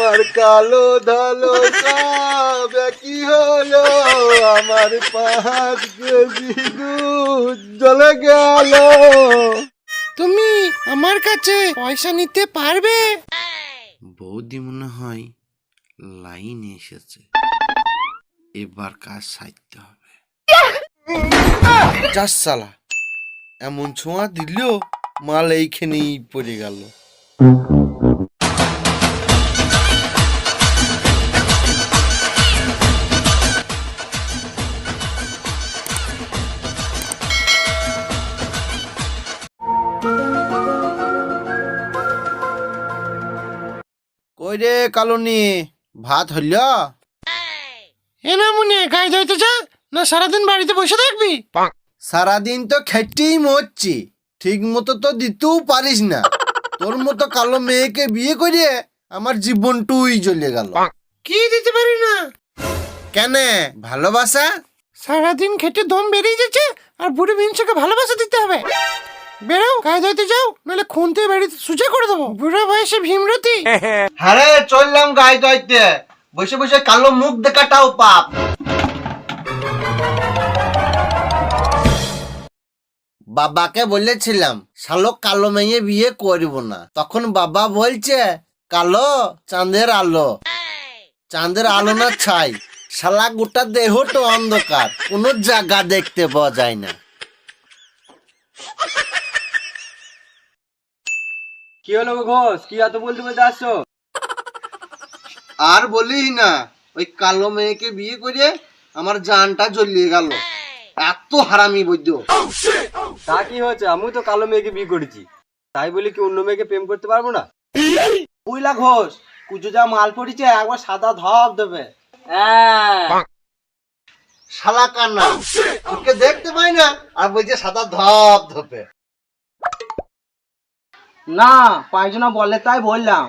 আমার কালো ধলো সব কি হলো, আমার 5 কেজি দুধ জ্বলে গেল। তুমি আমার কাছে পয়সা নিতে পারবে? বৌদি মনে হয় লাইন এসেছে, এবার কাজ সারতে হবে। চার সালা এমন ছোঁয়া দিল, মাল এইখানেই পড়ে গেল। কই রে কালনি, ভাত হইল? এ না মনে গায়ে যাইতে যা, না সারাদিন বাড়িতে বসে থাকবি? সারাদিন তো খেটেই মরছি, ঠিক মতো তো দিতেও পারিস না। তোর মতো কালো মেয়েকে বিয়ে করে আমার জীবনটুই জ্বলে গেল। কি দিতে পারি না? কেন? ভালোবাসা। সারাদিন খেটে দম বেরিয়ে যাচ্ছে, আর বুড়ি মিনসাকে ভালোবাসা দিতে হবে? বেরো, গায়ে ধুইতে যাও, নাহলে খুনতে বাড়িতে সুজা করে দেবো। বুড়া বয়সে ভীমরতি। হ্যাঁ রে, চললাম গায়ে ধুইতে, বসে বসে কালো মুখ দেখাটাও পাপ। বাবাকে বলেছিলাম শালক কালো মেয়ে বিয়ে করব না, তখন বাবা বলছে কালো চাঁদের আলো। চাঁদের আলো না ছাই, শালা গোটা দেহটো অন্ধকার, কোনো জায়গা দেখতে পাওয়া যায় না। কি হলো গো ঘোষ, কি এত বলতে বলতে আসছো? আর বলিস না, ওই কালো মেয়েকে বিয়ে করে আমার জানটা জ্বলিয়ে গেল। এত হারামি বৈদ্য। তা কি হয়েছে? আমি তো কালো মেয়েকে বিয়ে করেছি, তাই বলি কি অন্য মেয়েকে প্রেম করতে পারবো না? বুঝলা ঘোষ, কুচো যা মাল পড়েছে একবার সাদা ধপ দেবে। শালা কান্না, তোকে দেখতে পাই না আর বলছে সাদা ধপ ধপে। না, পাঁচজনা বলে তাই বললাম।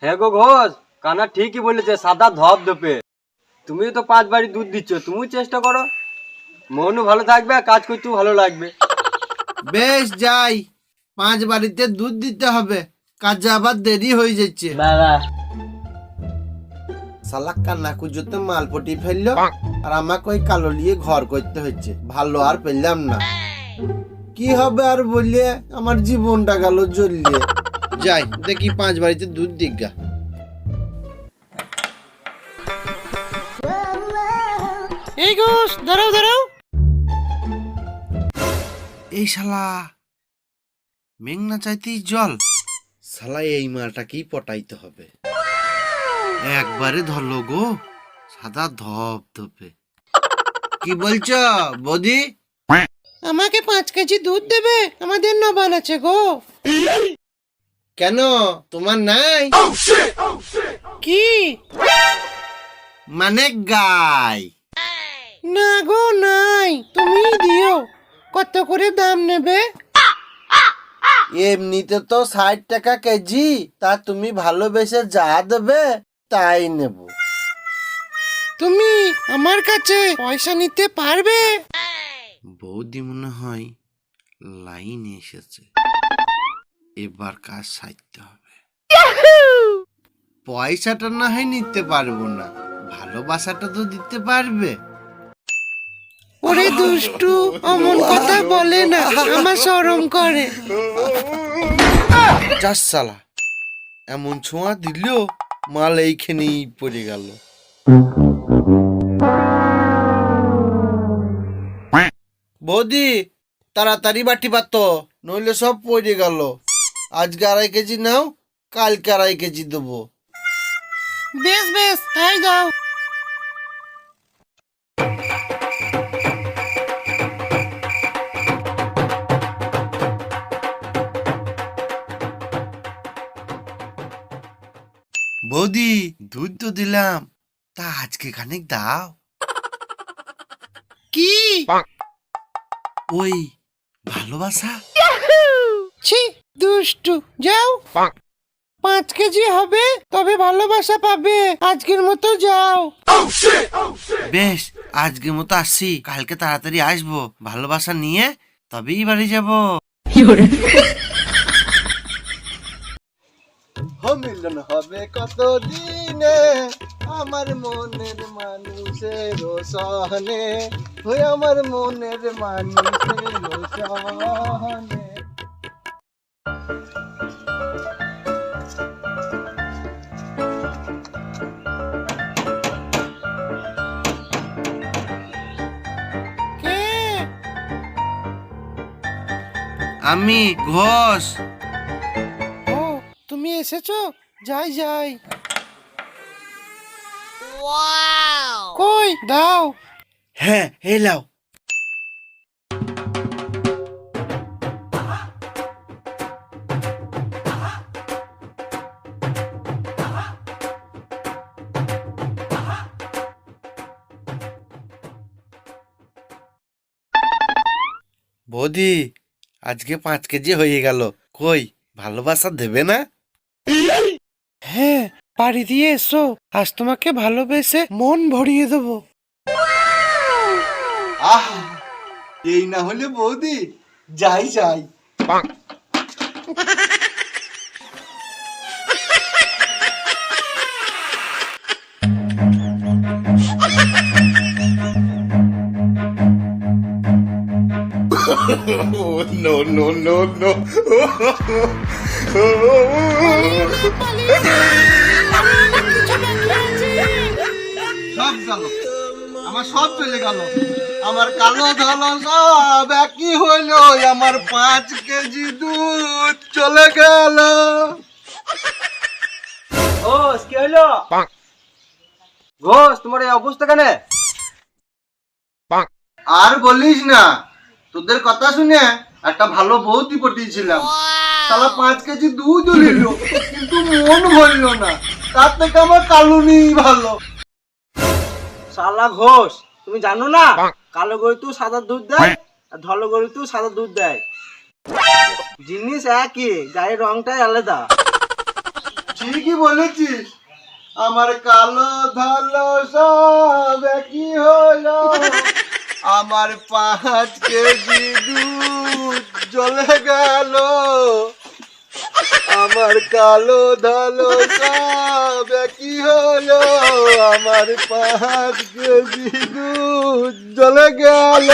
হ্যাঁ গো ঘোষ, কানা ঠিকই বলেছে, সাদা ধপ ধপে। তুমিও তো 5 বাড়ি দুধ দিচ্ছ, তুমি চেষ্টা করো, মনও ভালো থাকবে আর কাজ করতেও ভালো লাগবে। বেশ যাই, 5 বাড়িতে দুধ দিতে হবে, কাজে আবার দেরি হয়ে যাচ্ছে। শালা কান্না কুজোতে মালপটি ফেললো, আর আমাকে ওই কালো নিয়ে ঘর করতে হচ্ছে। ভালো আর পেলাম না, কি হবে আর বললে আমার জীবনটা গেল জ্বলিয়ে। যাই দেখি 5 বাড়িতে দুধ দিগা। এই ঘোষ, দাঁড়াও দাঁড়াও। এই শালা মেঘনা চাইতেই জল, শালা এই মালটাকেই পটাইতে হবে। একবারে ধরলো গো, সাদা ধপ ধপে। কি বলছো বৌদি? আমাকে 5 কেজি দুধ দেবে, আমাদের নবান আছে গো। কেন, তোমার নাই? কি মানে গাই? না গো, নাই, তুমি দিও। কত করে দাম নেবে? এমনিতে তো 60 টাকা কেজি, তা তুমি ভালোবেসে যা দেবে তাই নেব। তুমি আমার কাছে পয়সা নিতে পারবে? বৌদি মনে হয় লাইন এসেছে, এবার কাজ সারতে হবে। পয়সাটা না হয় নিতে পারবো না, ভালোবাসাটা তো দিতে পারবে। ওরে দুষ্টু, অমন কথা বলে না, আমার শরম করে। চার সালা এমন ছোঁয়া দিল, মাল এইখানেই পড়ে গেল। বৌদি তাড়াতাড়ি বাটি পাত, নইলে সব পড়ে গেল। আজকে 2.5 কেজি নাও, কালকে 2.5 কেজি দেবো। বেশ বেশ, তাই দাও। বৌদি দুধ তো দিলাম, তা আজকে খানিক দাও। কি? ওই ভালোবাসা। ছি, দুষ্টু, যাও। 5 কেজি হবে, তবে ভালোবাসা পাবে। আজকের মতো যাও। বেশ, আজকের মতো আসছি, কালকে তাড়াতাড়ি আসবো, ভালোবাসা নিয়ে তবেই বাড়ি যাব। মিলন হবে কত দিনে আমার মনের মানুষের সহনে, ওই আমার মনের মানুষের সহনে। কে? আমি ঘোষ। ও তুমি এসেছো, যাই যাই। কই দাও। হ্যাঁ এলাও। বৌদি আজকে 5 কেজি হয়ে গেল, কই ভালোবাসা দেবে না? হ্যাঁ পাড়ি দিয়ে এসো, আজ তোমাকে ভালোবেসে মন ভরিয়ে দেবো। আহ, এই না হলে বৌদি, যাই যাই। সব গেল, আমার সব চলে গেল, আমার কালো ধলো সব একই হইলো, আমার 5 কেজি দুধ চলে গেল। ঘোষ কি হইলো? ঘোষ তোমার এই অবস্থা কেন? আর বলিস না, তোদের কথা শুনে একটা ভালো বৌদি পটিয়েছিলাম, শালা 5 কেজি দুধ নিল, কিন্তু মন ভরল না। তার থেকে আমার কালুনি ভালো। শালা ঘোষ, তুমি জানো না কালো গরু সাদা দুধ দেয় আর ধলো গরু সাদা দুধ দেয়, জিনিস একই, গায়ের রংটাই আলাদা। ঠিকই বলেছিস, আমার কালো ধলো সব একই হলো, আমার 5 কেজি দুধ চলে গেল, আমার কালো ধলো সব একই হলো, আমার 5 কেজি দুধ চলে গেল।